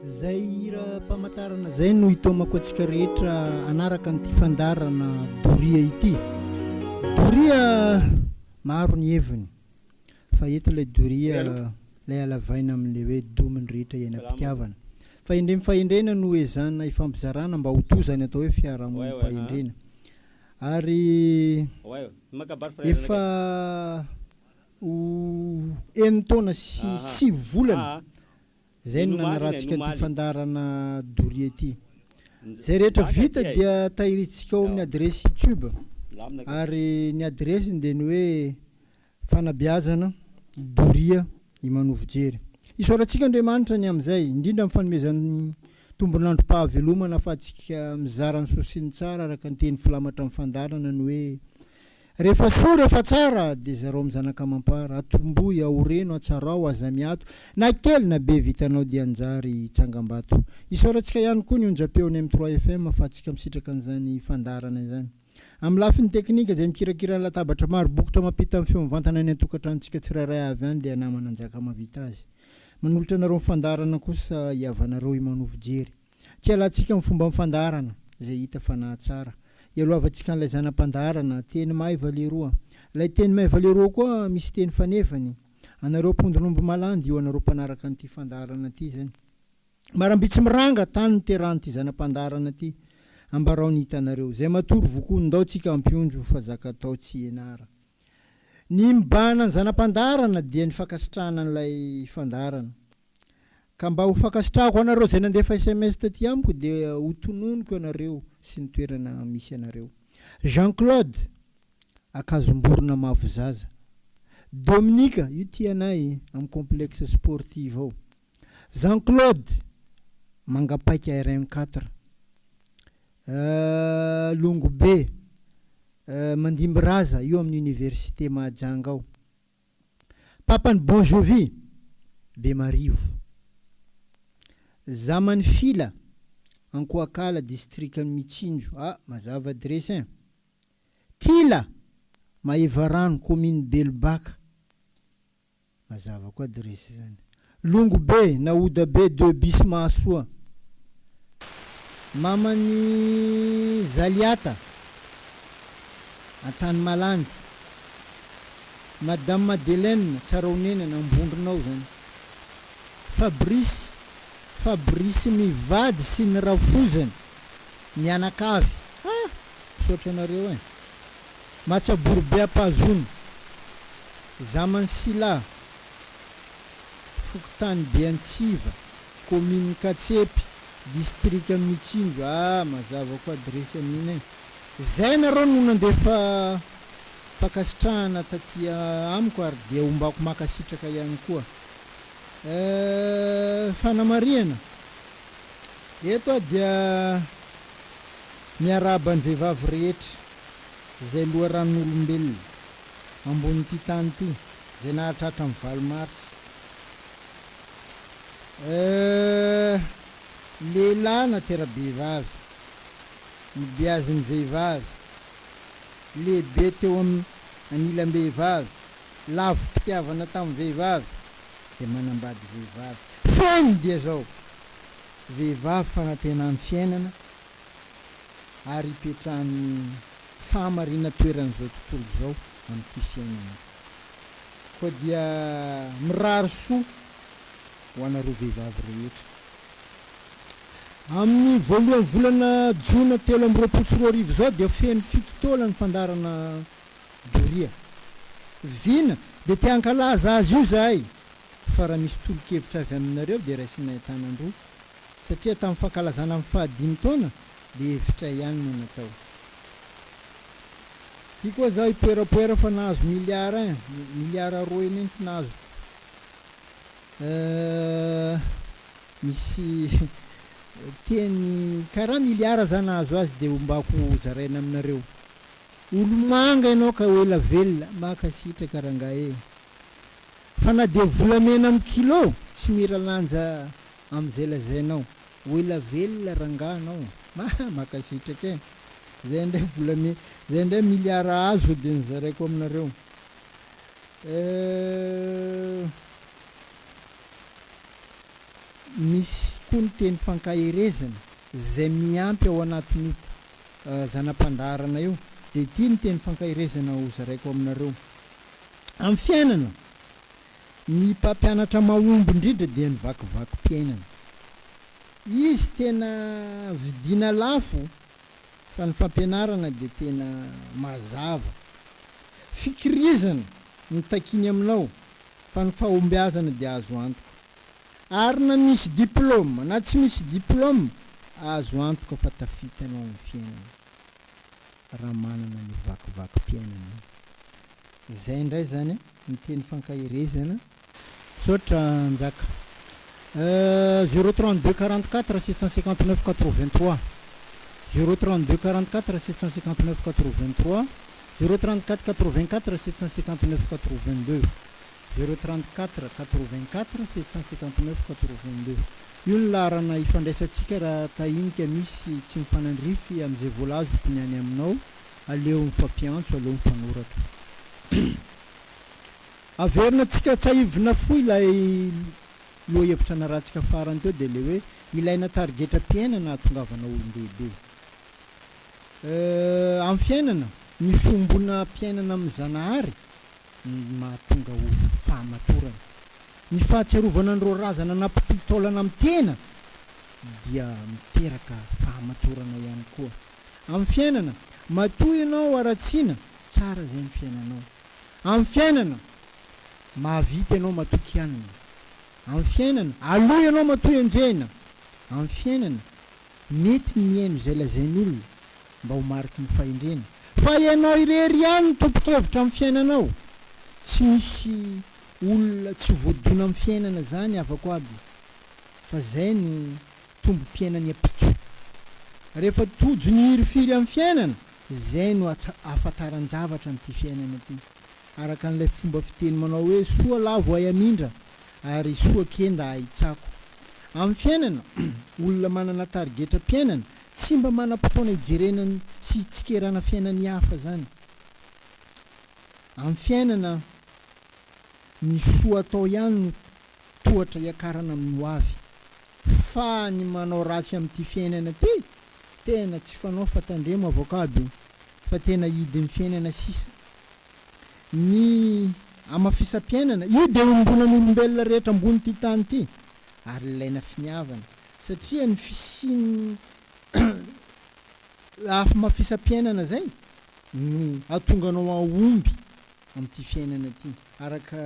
Zay raha mpamantarana zay no hitomako antsika rehetra anaraka nyity fandarana Doria ity. Doria maro ny heviny fa eto ilay Doria ilay alavaina amin'ilay hoe dominy rehetra iainam-pitiavana. Fahendrena no ezana ifampizarana mba hotozany atao hoe fiarahamonim-pahendrena. Ary efa enitaona sy 6 volana zay no nanaratsika ity fandarana Doria ity. Zay rehetra vita dia tahirintsika ao amin'ny adresy YouTube. Ary ny adresiny dia ny hoe Fanabeazana Doria Imanovojery. Isaorantsika Andriamanitra ny amin'izay, indrindra amin'ny fanomezan'ny tombon'androm-pahavelomana ahafahantsika mizara ny sosiny tsara araka ny teny filamatra amin'ny fandarana ny hoe rehefa soa rehefa tsara dia zareo amin'ny zanaka amampara, atomboy, aoreno, atsarao, azamiato, na kely na be vitanao dia anjary tsangam-bato. Isaorantsika ihany koa ny onjam-peony amin'ny 3 FM ahafahantsika misitraka an'izany fandarana izany. Amin'ny lafiny teknika izay mikirakira ny latabatra maro bokotra mampita amin'ny feo mivantana ny antokatrantsika tsirairay avy any dia namana anjaka mavita azy. Manolotra anareo fandarana kosa iavanareo Imanovojery. Tsy alantsika amin'ny fomba fandarana izay hita fanahy tsara. Ialovatsika an'ilay zanam-pandarana teny may valeroa. Ilay teny may valeroa koa misy teny fanefany. Anareo mpondronombo malandy io anareo mpanaraka an'ity fandarana ity zany. Marambitsy miranga tany ny teran'ity zanam-pandarana ity. Ambarao ny hitanareo. Zay matory vokondao tsika ampionjo fa zaka tao tsy enara. Ny mibana ny zanam-pandarana dia ny fakasitrahana n'ilay fandarana. Ka mba ho fakasitrahako anareo zay nandefa SMS taty amiko dia ho tononiko anareo sy ny toerana misy anareo. Jean-Claude Akazomborona Mavozaza. Dominika io tianay amin'ny complexe sportif ao. Jean-Claude Mangapaika RM4. Longobe Mandimbiraza io amin'ny université Mahajanga ao. Papany Bonjovi Bemarivo. Zamany Fila Ankoakala district Mitsinjo. Mazava adresy. Tila Maevarano commune Belbaka. Mazava koa adresy zany. Longobe Naouda B 2 bis Mahasoa. Mamany Zaliata Antany Malandy. Madame Madeleine Tsaraonena nambondronao zany. Fabrice mivady sy ny rafozany mianakavy. Misaotra anareo e. Matsabourbe Apazony. Zamany Sila Fokotany Beantsiva commune Katsepy district Mitsinjo. Mazava koa adresy amin'iny. Zay nareo no nandefa fakasitrahana taty amiko ary dia ombako makasitraka ihany koa. Fanamariana. Eto dia miaraba ny vehivavy rehetra zay loharan'olombelona ambon'ity tany ity zay nahatratra amin'ny 20 mars. Lehilahy na tera-behivavy mibiazy ny vehivavy, lehibe teo amin'ny anilam-behivavy, lavo mpitiavana tamin'ny vehivavy dia manambady vehivavy. Feno dia zao vehivavy fanantenan'ny fiainana ary hipetrahany fahamarina toeran'izao tontolo zao amin'ity fiainana. Koa dia mirary soa ho anareo vehivavy rehetra. Amin'ny voalohany volana Jona 3 zao dia feno 7 taona ny fandarana Doria. Vina dia te hankalaza azy io zahay. Fa raha misy tolo-kevitra avy aminareo dia raisinay tanandroa. Satria tamin'ny fankalazana amin'ny 15 taona dia hevitra ihany no natao. Ity koa zaho ipoerapoera fa nahazo miliara roa eny ty nahazo. Misy teny karaha miliara zany nahazo azy dia ombako zaraina aminareo. Olo manga ianao ka ela velona makasitraka rangahy. Fa na dia volamena amin'ny kilo tsy mira lanja amin'izay lazainao. Ela velona rangahanao makasitraka. Zay indray volamena, zay indray miliara azo dia nizaraiko aminareo. Misy tokoa ny teny fankahirezana zay miampy ao anatin'ny zanam-pandarana io. De ity ny teny fankahirezana ho zaraiko aminareo. Amin'ny fiainana, ny mpampianatra mahomby indrindra dia ny vakivakim-piainana. Izy tena vidiana lafo fa ny fampianarana dia tena mazava. Fikirizana ny takiny aminao fa ny fahombiazana dia azo antoka. Ary na misy diplôme na tsy misy diplôme, azo antoka fa tafitanao amin'ny fiainana raha manana ny vakivakim-piainana. Zay indray zany ny teny fankahirezana. Sotra njaka 032 44 759 83 032 44 759 83 034 84 759 82 034 84 759 82. Io ny larana ifandraisantsika raha tahinika misy tsy mifanandrify amin'izay voalazo ny any aminao, aleo mifampiantso, aleo mifanoratra. Averina tsika tsahivina foy ilay lohahevitra narahantsika farany teo dia le hoe ilaina targetra-piainana ahatongavana olon-dehibe. Amin'ny fiainana, ny fombona mpiainana amin'ny Zanahary mahatonga olo fahamatorana. Ny fahatsiarovana an'ireo razana nampitolana amin'ny tena dia miteraka fahamatorana ihany koa. Amin'ny fiainana, matoy ianao aratsiana, tsara zay ny fiainanao. Amin'ny fiainana, mahavita ianao matoky hanina. Amin'ny fiainana, aloha ianao matoy anjena. Amin'ny fiainana, mety ny miaino izay lazain'olona mba ho mariky ny fahendrena. Fa ianao irery ihany ny tompo-kevitra amin'ny fiainanao. Tsy misy olona tsy voadona amin'ny fiainana zany afako aby. Fa zay no tombo-piainany apitso. Rehefa tojo ny hirifiry amin'ny fiainana, zay no afantaran-javatra n'ity fiainana ity. Araka n'ilay fomba fiteny manao hoe soa lavo ay amindra ary soa kenda ay tsako. Amin'ny fiainana, olona manana targetra-piainana tsy mba manam-potoana hijerenany sy hitsikerana fiainany hafa zany. Amin'ny fiainana, ny soa atao ihany no tohatra iakarana amin'ny ho avy. Fa ny manao ratsy amin'ity fiainana ty, tena tsy fanao fatandremo avakaby, fa tena hidin'ny fiainana sisa. Ny amafisam-piainana, io dia ombonan'olombelona rehetra ambony ty tany ty, ary ilaina finiavana. Satria ny fisiny mafisam-piainana zay no atonganao ahomby amin'ity fiainana ty. Araka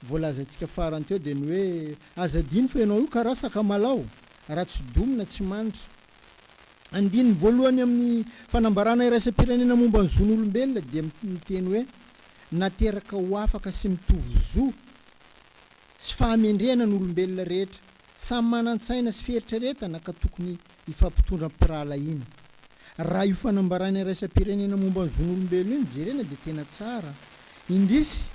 voalazantsika farany teo dia ny hoe azadiny fa ianao io karaha sakamalao, raha tsy domina tsy manitra. Andininy voalohany amin'ny fanambarana iraisam-pirenena momba ny zon'olombelona dia miteny hoe nateraka ho afaka sy mitovy zo sy fahamendrena n'olombelona rehetra, samy manan-tsaina sy fieritreretana ka tokony hifampitondra mpirahalaina. Raha io fanambarana iraisam-pirenena momba ny zon'olombelona iny jerena dia tena tsara. Indrisy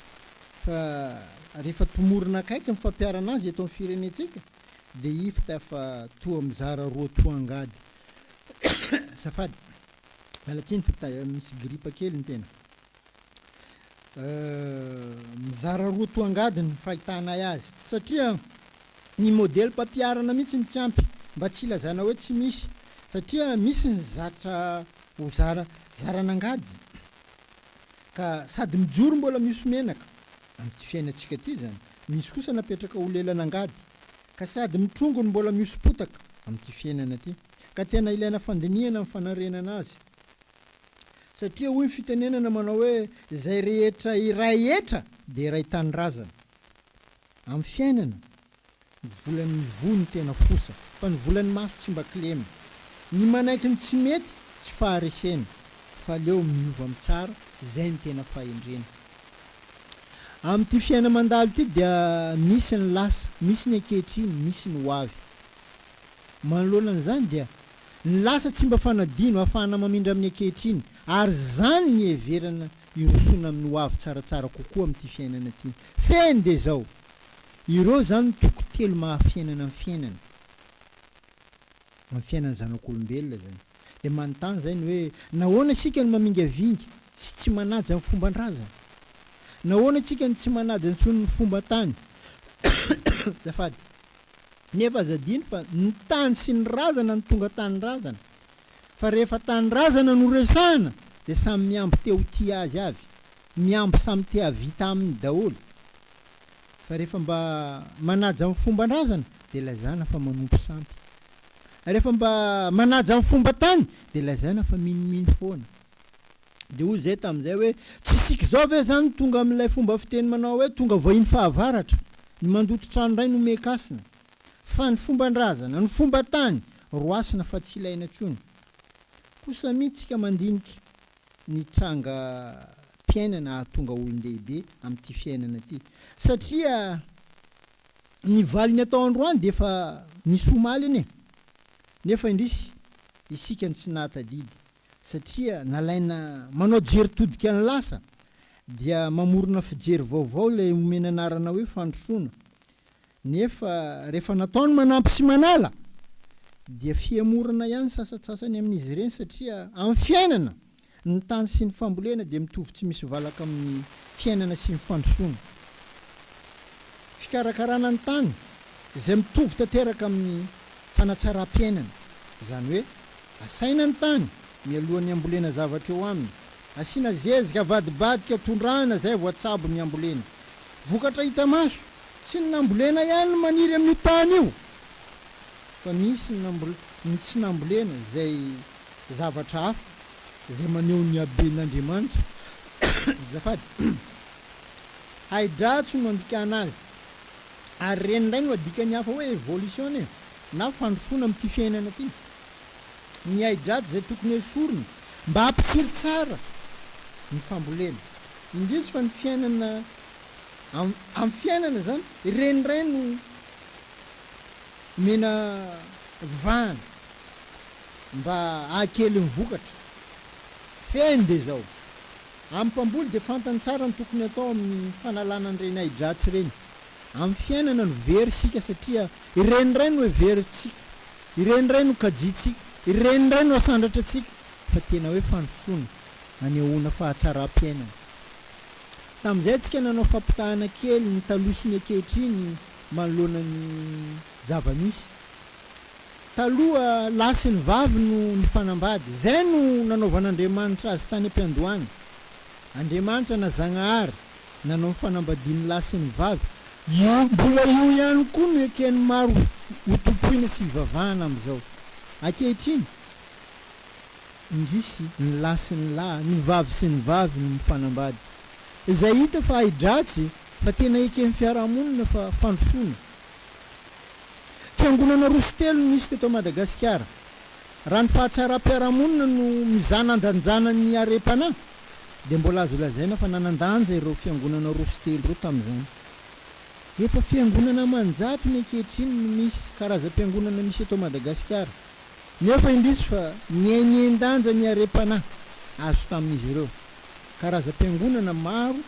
fa rehefa tomorina akaiky ny fampiarana azy eto amin'ny firenetsika dia ifta fa toa mizara roa toa angady. Safady, alatsiny fa misy gripa kely ny tena. Mizara roa toa angady ny fahitanay azy. Satria ny modely mpampiarana mihitsy ny tsy ampy mba tsy ilazana hoe tsy misy. Satria misy ny zatra ho zaranangady. Ka sady mijoro mbola misy menaka amin'ity fiainantsika ty zany. Misy kosa napetraka ho lelanangady. Ka sady mitrongony mbola misy potaka amin'ity fiainana ty. Ka tena ilaina fandiniana amin'ny fanarenana azy. Satria hoy ny fitenenana manao hoe zay rehetra iray etra dia iray tanirazana. Amin'ny fiainana, ny volan'ny vony tena fosa, fa ny volan'ny maso tsy mba kilema. Ny manaiky ny tsy mety tsy faharesena, fa leo miova amin'ny tsara, zay ny tena fahendrena. Amin'ity fiaina mandalo ity dia misy ny lasa, misy ny ankehitriny, misy ny ho avy. Manoloana an'izany dia ny lasa tsy mba fanadino ahafahana mamindra amin'ny ankehitriny, ary zany ny heverana irosona amin'ny ho avy tsaratsara kokoa amin'ity fiainana ity. Feny dia zao, ireo zany toko telo mahafiainana amin'ny fiainana. Amin'ny fiainana zanak'olombelona zany. Dia manontany zay ny hoe nahoana isika ny mamingavinga sy tsy manaja amin'ny fomban-drazana? Nahoana isika ny tsy manaja intsony ny fomba tany? Zafady. nefa azadiny fa ny tany sy ny razana ny tonga tany razana fa rehefa tany razana no resahana dia samy miamby teo ty azy avy, miamby samy te havita aminy daholo. Fa rehefa mba manaja amin'ny fomban-drazana dia lazana fa manompo sampy, rehefa mba manaja amin'ny fomba tany dia lazana fa minomino foana. Dia hoy zay tamin'izay hoe tsy sika zao ve zany tonga amin'ilay fomba fiteny manao hoe tonga voahiny fahavaratra ny mandoto trano ray no mekasina, fa ny fomban-drazana ny fomba tany roasina fa tsy ilaina tsony. Kosa mihitsika mandinika ny tranga fiainana ahatonga olon-dehibe amin'ity fiainana ity, satria ny valiny atao androany dia efa nisy omaly iny, nefa indrisy isika ny tsy nahatadidy satria nalaina manao jery todika ny lasa dia mamorona fijery vaovao ilay omena anarana hoe fandrosoana. Nefa rehefa nataony manampy sy manala dia fiamorana ihany sasatsasany amin'izy ireny, satria amin'ny fiainana ny tany sy ny fambolena dia mitovy tsy misy valaka amin'ny fiainana sy ny fandrosoana. Fikarakarana ny tany izay mitovy tanteraka amin'ny fanatsaram-piainana, izany hoe asaina ny tany mialohan'ny ambolena zavatra eo aminy, asiana zezika avadibadika tondrahana zay voatsabo ny ambolena, vokatra hita maso sy ny nambolena ihany no maniry amin'ny tany io, fa misy ny tsy nambolena zay zavatra hafa zay maneho ny haben'Andriamanitra. Zafady haidratsy no andikana azy, ary reny indray no adikany hafa hoe évolution na fandrosoana amin'ity fiainana ty. Ny haidratsy zay tokony esorina mba hampitsiry tsara ny fambolena, indrisy fa ny fiainana amin'ny fiainana zany reny indray no mena vahana mba ahakely ny vokatra. Fiainy dia zao amin'ny mpamboly dia fantany tsara ny tokony atao amin'ny fanalana an'ireny haidratsy ireny. Amin'ny fiainana no verysika satria ireny indray no heveritsika, ireny indray no kajitsika, ireny indray no asandratra tsika, fa tena hoe fandrosoana anehoana fahatsaram-piainana. Tamin'izay tsika nanao fampitahana kely ny talosiny ankehitriny manoloana ny zava-misy. Taloha lasy ny vavy no ny fanambady, zay no nanaovan'Andriamanitra azy tany am-piandohany. Andriamanitra na Zagnahary nanao ny fanambadiany lasy ny vavy, mbola io ihany koa no ekeny maro hotompoina sy hivavahana amin'izao. Ankehitriny indrisy ny lasy ny lahy, ny vavy sy ny vavy no mifanambady, izay hita fa haidratsy fa tena ekeny fiarahamonina fa fandrosoana. Fiangonana roa sy telo nisy teto Madagasikara, raha ny fahatsara-piarahamonina no mizana andanjana ny arem-panahy dia mbola azo lazaina fa nanandanja ireo fiangonana roa sy telo ireo tamin'izany. Efa fiangonana manjato ny ankehitriny no misy karazam-piangonana misy eto Madagasikara, nefa indrisy fa niainian-danja ny arem-panahy azo tamin'izy ireo. Karazam-piangonana maro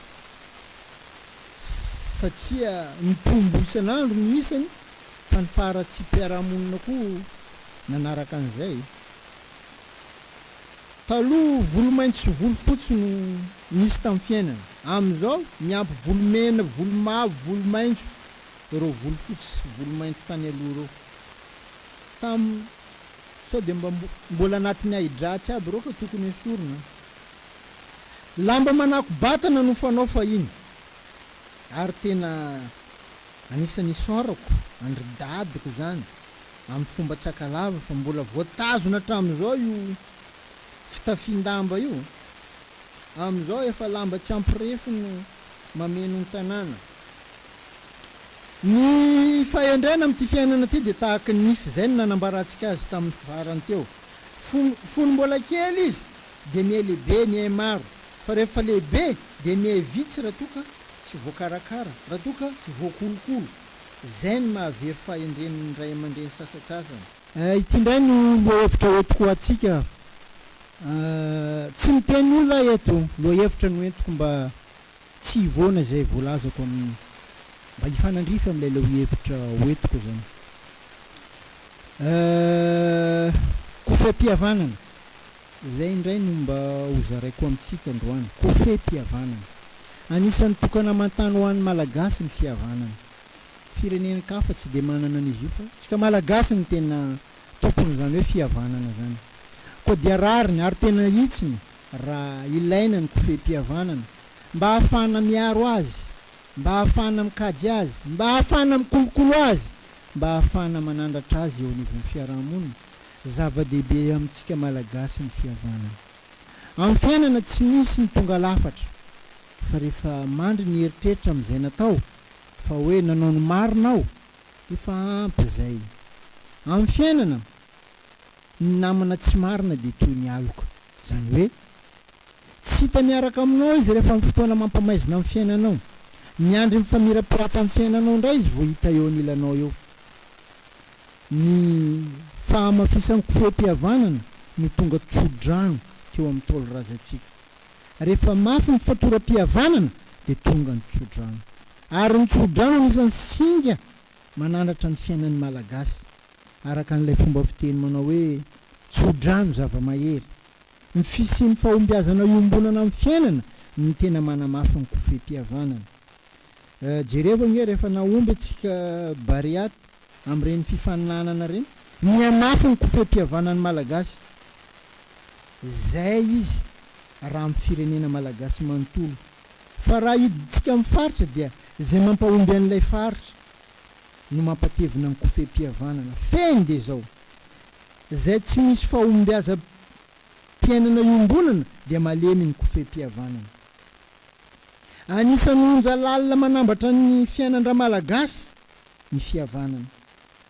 satria mitombo isan'andro ny isany, fa ny faharatsy-piarahamonina koa nanaraka an'izay. Taloha volo-maintso sy volo-fotsy no nisy tamin'ny fiainana, amin'izao miampy volo-mena, volo-mavo, volo-maintso ireo volo-fotsy sy volo-maintso tany aloha ireo. Samy sao dia mbola anatin'ny haidratsy aby ireo ka tokony esorina. Lamba manako batana no fanao fahiny, ary tena anisan'ny sorako andry-dadiko zany amin'ny fomba tsakalava, fa mbola voatazona hatramin'izao io fitafin-damba io. Amin'izao efa lamba tsy ampirefy no mameno ny tanàna. Ny fahendrena amin'ity fiainana ity dia tahaka ny nify, zay no nanambaratsika azy tamin'ny farany teo. Fony mbola kely izy dia mihay lehibe, mihay maro, fa rehefa lehibe dia mihay vitsy raha toka tsy voakarakara, raha toka tsy voakolokolo. Zay no mahavery fahendren'ny ray aman-dreny sasatsasany. Ity indray no lohevitra hoentiko atsika. Tsy miteny olona eto, lohevitra no entiko mba tsy hivoana zay voalazako amin'ny mba hifanandrify amin'ilay lohevitra hoentiko zany. Kofeam-pihavanana zay indray no mba hozaraiko amintsika androany. Kofeam-pihavanana anisan'ny tokana amantany ho an'ny malagasy ny fihavanana. firenena ka fa tsy de manana an'izy io fa tsika malagasy ny tena tompony zany hoe fihavanana zany koa dia rariny ary tena hitsiny raha ilaina ny kofehm-pihavanana mba hahafahana miaro azy, mba hahafahana mikajy azy, mba hahafahana mikolokolo azy, mba hahafahana manandratra azy eo anivon'ny fiarahamonina. Zava-dehibe amintsika malagasy ny fihavanana. Amin'ny fiainana tsy misy ny tonga lafatra fa rehefa mandry ny heritreritra amin'izay natao fa hoe nanao ny marinao efa ampy izay. Amin'ny fiainana ny namana tsy marina dia toy ny aloka, zany hoe tsy hita miaraka aminao izy rehefa amin'ny fotoana mampamaizina amin'ny fiainanao, ny andry mifamirapirata amin'ny fiainanao indray izy vao hita eo anilanao eo. Ny fahamafisan'ny kofehm-pihavanana no tonga tsodrano teo amin'ny tolo razantsika. Rehefa mafy ny fatoram-pihavanana dia tonga ny tsodrano, ary ny tsodrano anisan'ny singa manandratra ny fiainan'ny malagasy araka n'ilay fomba fiteny manao hoe tsodrano zava-mahery. Ny fisian'ny fahombiazana iombonana amin'ny fiainana ny tena manamafy ny kofehm-pihavanana. Jereva nge rehefa naomby antsika bariaty amin'ireny fifaninanana reny, ny amafy ny kofehm-pihavanan'ny malagasy. Zay izy raha amin'ny firenena malagasy manontolo. Fa raha hidintsika amin'ny faritra dia zay mampahomby an'ilay faritra no mampatevina ny kofehm-pihavanana. Feny dia zao, zay tsy misy fahombiazam-piainana iombonana dia malemy ny kofehm-pihavanana. Anisan'ny onja lalina manambatra ny fiainan-dra malagasy ny fihavanana,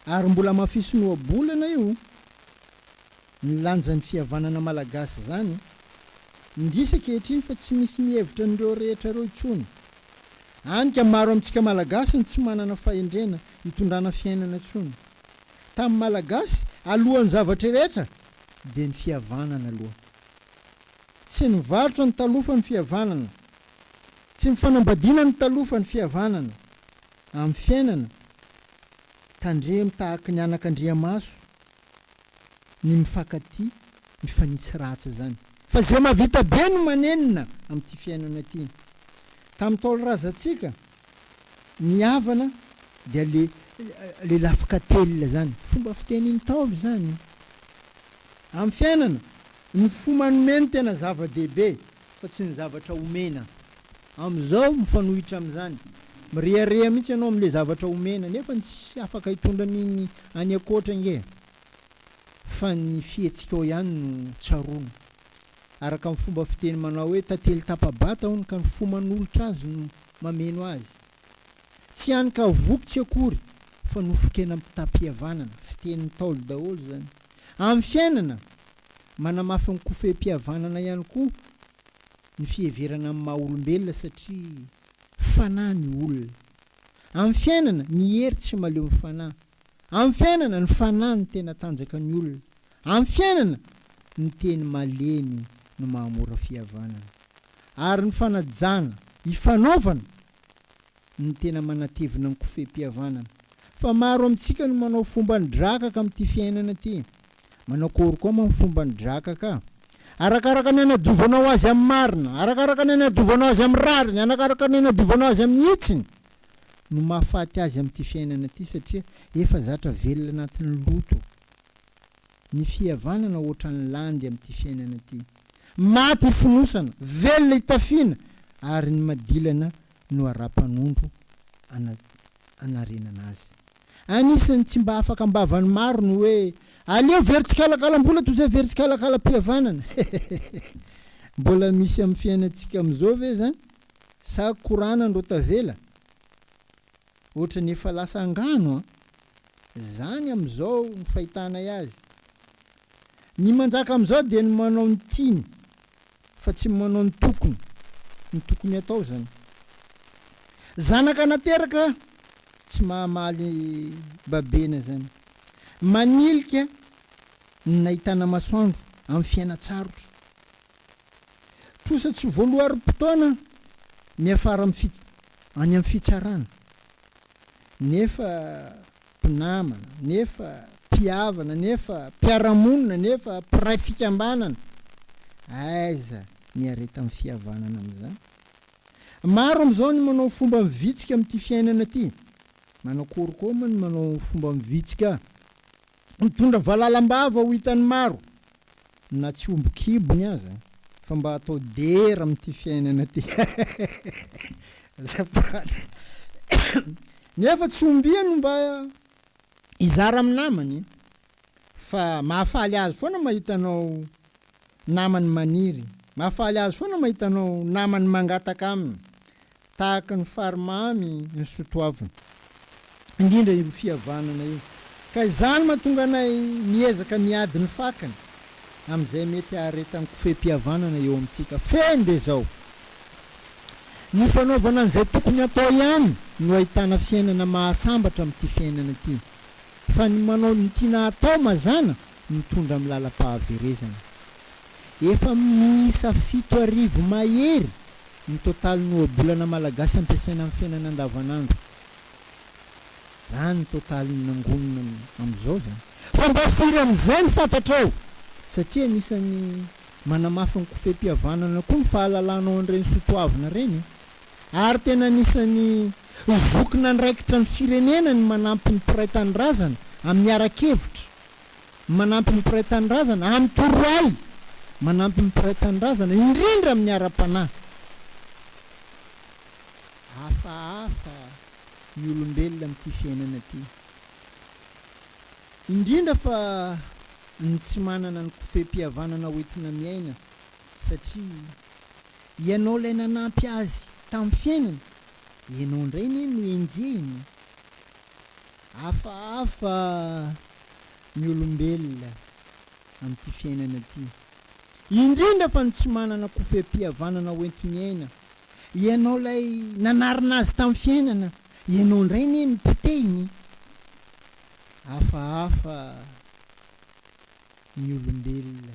ary mbola mafisy noabolana io ny lanjan'ny fihavanana malagasy zany. Indrisy ankehitriny fa tsy misy mihevitra n'ireo rehetra ireo intsony. Anika maro amintsika malagasy ny tsy manana fahendrena hitondrana fiainana intsony. Tamin'ny malagasy alohan'ny zavatra rehetra dia ny fihavanana aloha. Tsy nivarotra ny talofa ny fihavanana, tsy mifanambadiana ny talofa ny fihavanana. Amin'ny fiainana tandremo tahaka ny anak'Andriamaso, ny mifankatia, mifanitsy ratsy zany. Fa zay mahavita be no manenina amin'ity fiainana ity. Tamin'ny taolo razantsika ny havana dia le lafika telina zany, fomba fitenin'ny taolo zany. Amin'ny fiainana ny fo manomeny tena zava-dehibe fa tsy ny zavatra omena. Amin'izao mifanohitra amin'izany, mirehareha mihitsy ianao amin'ilay zavatra omena nefa tsy afaka hitondra n'iny any akoatra nge, fa ny fihetsikao ihany no tsaroana. Araka amin'ny fomba fiteny manao hoe tantely tapa-bata hono ka ny fo manolotra azy no mameno azy. Tsy hany ka vokotsy akory fa nofokena ampitam-pihavanana, fitenin'ny taolo daholo zany. Amin'ny fiainana manamafy ny kofehm-pihavanana ihany koa ny fiheverana amin'ny maha olombelona satria fanahy ny olona. Amin'ny fiainana ny hery tsy maleo ny fanahy. Amin'ny fiainana ny fanahy ny tena tanjaka ny olona. Amin'ny fiainana ny teny malemy no mahamora fihavanana. Ary ny fanajana, ifanaovana ny tena manatevina ny kofehm-pihavanana. Fa maro amintsika no manao fomba ny drakaka amin'ity fiainana ity. Manao kory koa amin'ny fomba ny drakaka. Arakaraka ny anadovanao azy amin'ny marina, arakaraka ny anadovanao azy amin'ny rariny, arakaraka ny anadovanao azy amin'ny hitsiny no mahafaty azy amin'ity fiainana ity satria efa zatra velona anatin'ny loto. Ny fihavanana ohatra ny landy amin'ity fiainana ity. Maty fonosana, velona hitafiana, ary ny madilana no ara-panondro anarenana azy. Anisany tsy mba afaka ambavany maro no hoe aleo veritsikala-kalam-bola toy izay veritsikala-kalam-pihavanana. Mbola misy amin'ny fiainantsika amin'izao ve zany? Sa korana ndro tavela? Ohatra ny efa lasa angano zany amin'izao ny fahitana azy. Ny manjaka amin'izao dia ny manao ny tiny fa tsy manao ny tokony atao zany. Zanaka nateraka tsy mahamaly babena zany. Manilika ny nahitana masoandro amin'ny fiainatsarotra. Trosa tsy voaloharim-potoana miafara any amin'ny fitsarana. Nefa mpinamana, nefa mpihavana, nefa mpiaramonina, nefa mpiray fikambanana. Aiza ny areta amin'ny fihavanana amin'izany. Maro amin'izao ny manao fomba mivitsika amin'ity fiainana ity. manao korokômany manao fomba mivitsika mitondra valalam-bava ho hitany maro na tsy ombokibony aza fa mba atao dera am'ty fiainana ty zapata nefa tsy ombiany mba izara amin'ny namany fa mahafaly azy foana mahitanao namany maniry, mahafaly azy foana mahitanao namany mangataka aminy tahaka ny farimamy ny sotoaviny indrindra io fihavanana io ka izany mahatonga anay miezaka miady ny fakany am'izay mety aharetany kofeam-pihavanana eo amintsika feny de zao ny fanaovana an'izay tokony atao ihany no ahitana fiainana mahasambatra amin'ity fiainana ty fa ny manao ny tiana atao mazana mitondra amin'ny lalam-pahaverezana efa miisa 7 mahery ny totaly ny ohabolana malagasy ampiasaina amin'ny fiainana andavanandro zany totaly ny nangonina am'izao zany fa mba firy am'izay ny fantatrao satria anisan'ny manamafy ny kofeam-pihavanana koa ny fahalalanao an'ireny sotoavina reny ary tena anisan'ny vokina ndraikitra ny firenena ny manampy ny mpiray tanindrazana amin'ny arakevitra manampy ny mpiray tanindrazana amin'ny toroay manampy ny mpiray tanindrazana indrindra amin'ny ara-panahy hafahafa ny olombelona amin'ity fiainana ty indrindra fa ny tsy manana ny kofeam-pihavanana hoentina miaina satria ianao lay nanampy azy tamin'ny fiainana ianao indray ny no enjehiny hafahafa ny olombelona amin'ity fiainana ty indrindra fa ny tsy manana kofeam-pihavanana hoenti miaina ianao lay nanarina azy tamin'ny fiainana ianao indray ny ny potehiny hafahafa ny olombelona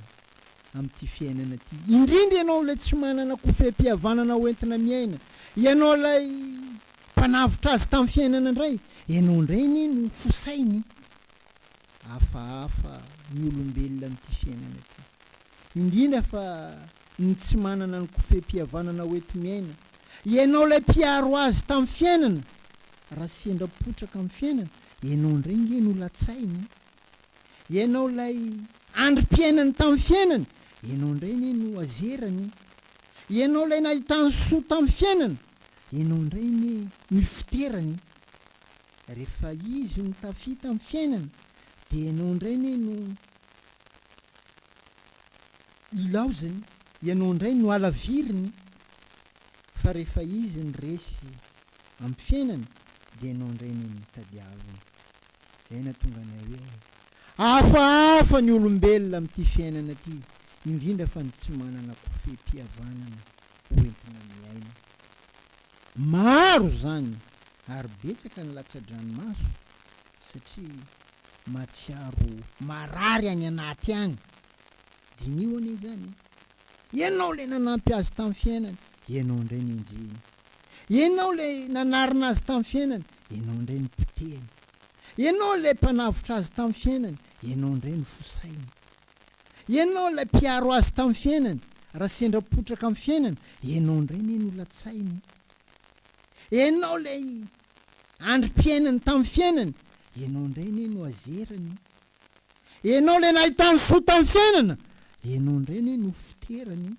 amin'ity fiainana ty indrindra ianao lay tsy manana kofeam-pihavanana hoentina miaina ianao lay mpanavitra azy tamin'ny fiainana indray ianao indray ny no fosainy hafahafa ny olombelona amin'ity fiainana ty indrindra fa ny tsy manana ny kofeam-pihavanana hoenti miaina ianao lay mpiaro azy tamin'ny fiainana raha sendrapotraka amin'ny fiainana ianao indray nge no latsainy ianao lay androm-piainany tamin'ny fiainana ianao indray ny no azerany ianao lay nahitany soa tamin'ny fiainana ianao indray ny fiterany rehefa izy no tafita amin'ny fiainana dia ianao indray ny no ilaozany ianao indray no alaviriny fa rehefa izy ny resy amin'ny fiainana dia ianao indray ny mitadiaviny zay natonga anay hoe hafahafa ny olombelona amin'ity fiainana ty indrindra fa ny tsy manana kofeam-pihavanana hoentina miaina maro zany ary betsaka ny latsa-dranomaso satria matsiaro marary any anaty any dinio ane zany ianao lay nanampy azy tamin'ny fiainana ianao indray ny enjehiny ianao lay nanarina azy tamin'ny fiainana ianao indray ny potehiny ianao lay mpanavitra azy tamin'ny fiainana ianao indray ny fosainy ianao lay mpiaro azy tamin'ny fiainana raha sendrapotraka amin'ny fiainana ianao indray ny no latsainy ianao lay androm-piainany tamin'ny fiainana ianao indray ny no azerany ianao lay nahitany soa tamin'ny fiainana ianao indray ny no fiterany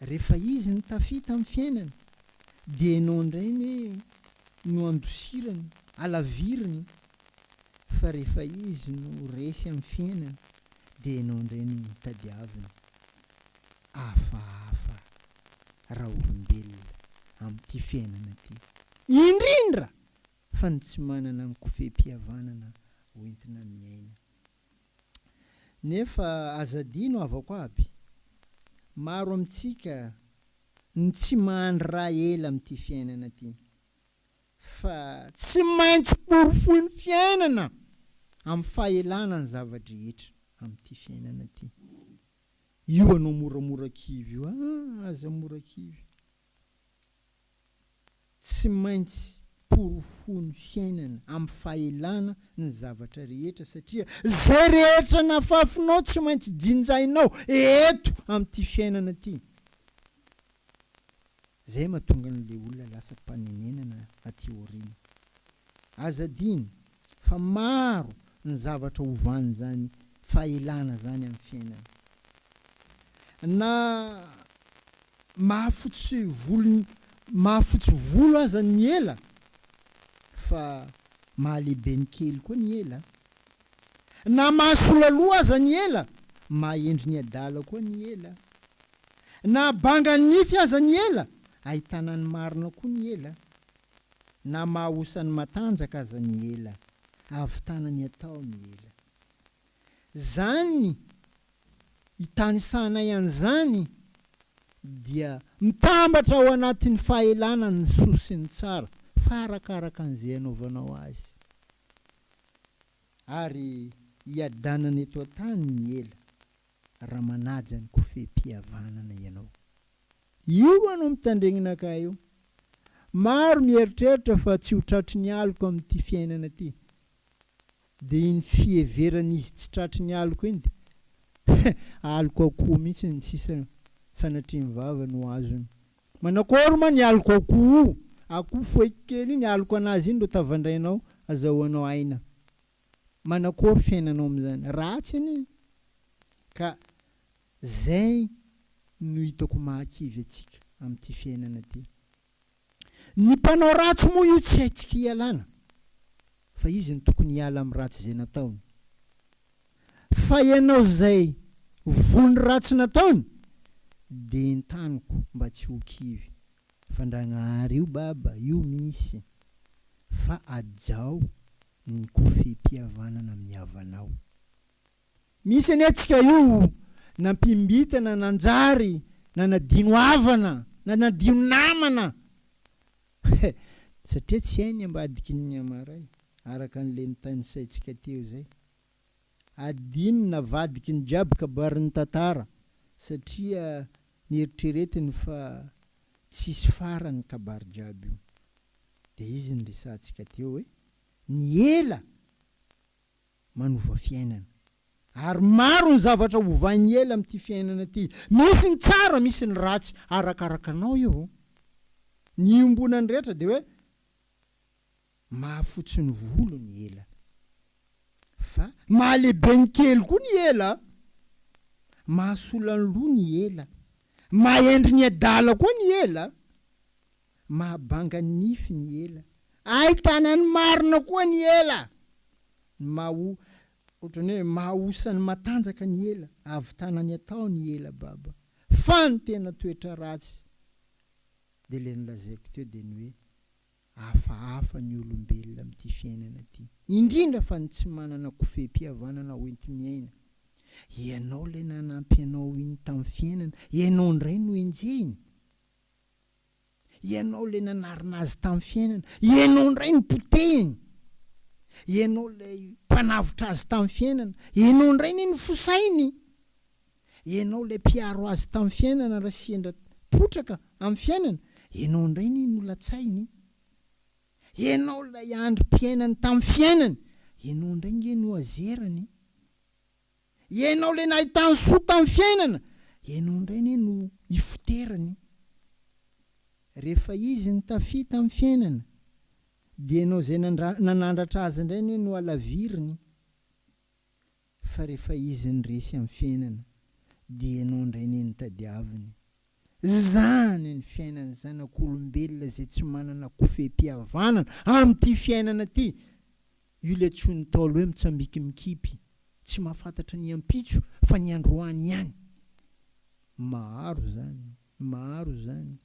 rehefa izy ny tafita amin'ny fiainana dia ianao indray ny no andosirany alaviriny fa rehefa izy no resy amin'ny fiainana dia ianao indray ny mitadiaviny hafahafa raha olombelona amin'ity fiainana ty indrindra fa ny tsy manana ny kofeam-pihavanana hoentina miaina nefa azadino avako aby maro amintsika ny tsy mahandry raha ela amin'ity fiainana ty fa tsy maintsy porofony fiainana amin'ny fahelana ny zavadrehetra amin'ity fiainana ty io anao moramora-kivy io aza mora-kivy tsy maintsy porofony fiainana amin'ny fahelana ny zavatra rehetra satria zay rehetra nafafinao tsy maintsy jinjainao eto amin'ity fiainana ty zay mahatonga an'le olona lasa mpanenenana aty aoriana. Azadiny fa maro ny zavatra hovany zany fahelana zany amin'ny fiainana. Na mahafotsy volo aza ny ela, fa mahalehibe ny kely koa ny ela. Na mahasola loha aza ny ela, mahendry ny adala koa ny ela. Na banga ny nify aza ny ela, ahitana ny marina koa ny ela. Na mahaosa ny matanjaka aza ny ela, ahavitana ny atao ny ela. Zany itanisana an'izany dia mitambatra ao anatin'ny fahelana ny soa sy ny tsara, fa arakaraka an'izay anaovanao azy. Ary iadanana eto an-tany ny ela, raha manaja ny kofehm-pihavanana ianao. Io anao mitandregnina ka io. Maro mieritreritra fa tsy ho tratry ny aliko amin'ity fiainana ty. Dia iny fiheveran'izy tsy tratry ny aliko iny dia aliko akoho mihitsy ny sisa sanatrian'ny vava no azony. Manakory ma ny aliko akoho? Akoho foiky kely iny aliko anazy iny ndo tavandrainao azahoanao aina. Manakory fiainanao amin'izany? Ratsy anie. Ka zay no hitako mahakivy atsika amin'ity fiainana ty. Ny mpanao ratsy moa io tsy haitsika hialana, fa izy ny tokony hiala amin'ny ratsy izay nataony. Fa ianao zay vony ratsy nataony, dia entaniko mba tsy ho kivy. Fandragnahary io baba, io misy. Fa ajao ny kofehm-pihavanana amin'ny havanao. Misy anetsika io nampimbitana, nanjary, na nadino havana, na nadino namana. Satria tsy hainy ambadiky ny amaray, araka an'le nitanisaitsika teo zay. Adino navadiky ny jiaby kabarin'ny tantara, satria nieritreretiny fa tsisy farany kabary jiaby io. Dia izy nyresantsika teo hoe ny ela manova fiainana. Ary maro ny zavatra hovan'ny ela amin'ity fiainana ty. Misy ny tsara, misy ny ratsy, arakarakanao io. Ny ombonany rehetra dia hoe mahafotsy ny volo ny ela, fa mahalehibe ny kely koa ny ela. Mahasola ny loha ny ela, mahendry ny adala koa ny ela, mahabanga ny nify ny ela, ahitana ny marina koa ny ela, ohatrany hoe mahaosa ny matanjaka ny ela, ahavitana ny atao ny ela baba. Fa ny tena toetra ratsy dia ilay nolazaiko teo dia ny hoe hafahafa ny olombelona amin'ity fiainana ty. Indrindra fa ny tsy manana kofehm-pihavanana hoenti miaina. Ianao ilay nanampy anao iny tamin'ny fiainana, ianao indray no enjeny. Ianao ilay nanarina azy tamin'ny fiainana, ianao indray ny potehiny. Ianao ilay mpanavotra azy tamin'ny fiainana, ianao indray ny fosainy. Ianao ilay mpiaro azy tamin'ny fiainana raha sendra potraka amin'ny fiainana, ianao indray ny nolatsainy. Ianao ilay androm-piainany tamin'ny fiainany, ianao indray nge no azerany. Ianao ilay nahitany soa tamin'ny fiainana, ianao indray ny no ifoterany. Rehefa izy ny tafita amin'ny fiainana, dia ianao izay nanandratra azy indray ny no alaviriny. Fa rehefa izy ny resy amin'ny fiainana, dia ianao indray ny nitadiaviny. Zany ny fiainana zanak'olombelona izay tsy manana kofehm-pihavanana amin'ity fiainana ty. Io ilay tsony Ntaolo hoe mitsambiky mikipy, tsy mahafantatra ny ampitso fa ny androany ihany. Maro zany, maro zany.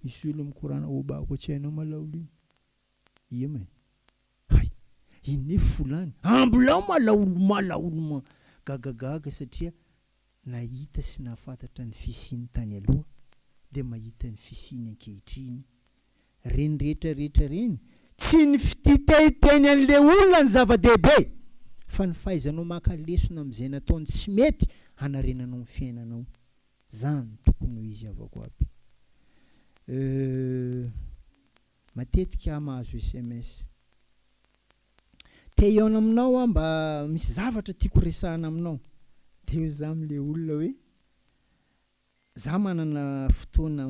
Misy olo mikorana obako tsy hainao malaolo iny. Ia may. Hay, iny fulany. Ambolao malaolo gagagaga satria nahita sy nahafantatra ny fisiany tany aloha, dia mahita ny fisiany ankehitriny. Reny rehetra reny, tsy ny fititahitany an'le olona ny zava-dehibe, fa ny fahaizanao maka-lesona amin'izay nataony tsy mety hanarenanao ny fiainanao. Zany tokony ho izy avako aby. Matetika mahazo SMS. Te hiaona aminao mba misy zavatra tiako resahana aminao. Dia za amin'ilay olona hoe za manana fotoana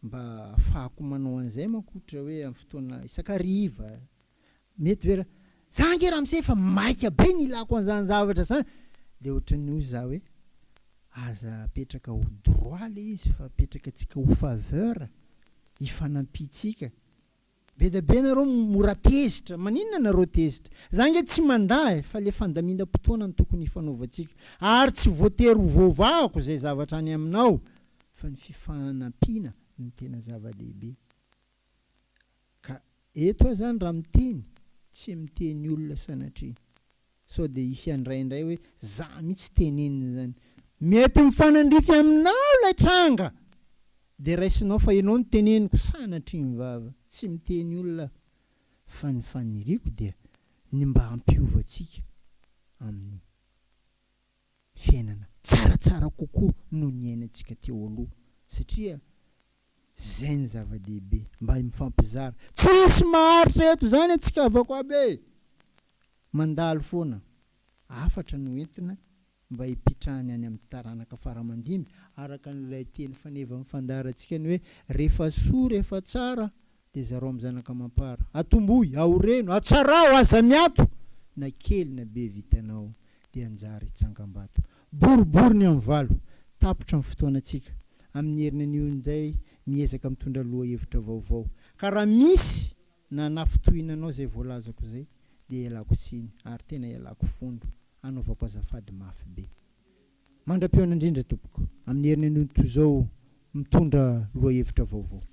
mba afahako manao an'izay makotra hoe amin'ny fotoana isakariva mety vera za nge raha misy efa maika be ny ilako an'izany zavatra zany dia ohatran'ny hoy za hoe aza apetraka ho droit le izy fa apetraka antsika ho faveur hifanampitsika be da be nareo mora tezitra maninona nareo tezitra za nge tsy mandahy fa le fandamindam-potoana ny tokony hifanaovantsika ary tsy voatery ho vaovahako zay zavatra any aminao fa ny fifanampiana ny tena zava-dehibe ka eto zany raha miteny tsy miteny olona sanatria sao dia isy andraindray hoe za mitsy tenenina zany mety mifanandrify aminao lay tranga dia raisinao fa ianao ny teneniko sanatria mivava tsy miteny olona fa ny faniriako dia ny mba hampiovantsika amin'ny fiainana tsaratsara kokoa noho ny ainatsika teo aloha satria zay ny zava-dehibe mba mifampizara tsisy maharitra eto zany atsika avako aby mandalo foana afatra no entina mba hipitrahany any amin'ny taranaka faramandimby araka n'ilay teny faneva mifandarantsika ny hoe rehefa soa rehefa tsara dia zareo amin'ny zanaka mampara atomboy aoreno atsarao aza miato na kely na be vitanao dia anjary tsangam-bato boribory ny amin'ny valo tapotra amin'ny fotoanantsika amin'ny herina an'io injay miezaka mitondra loha hevitra vaovao ka raha misy na nafitohinanao zay voalazako zay dia ialako tsiny ary tena ialako fondo anaovako azafady mafy be mandram-peona indrindra tompoko amin'ny herina an'io toy izao mitondra loha hevitra vaovao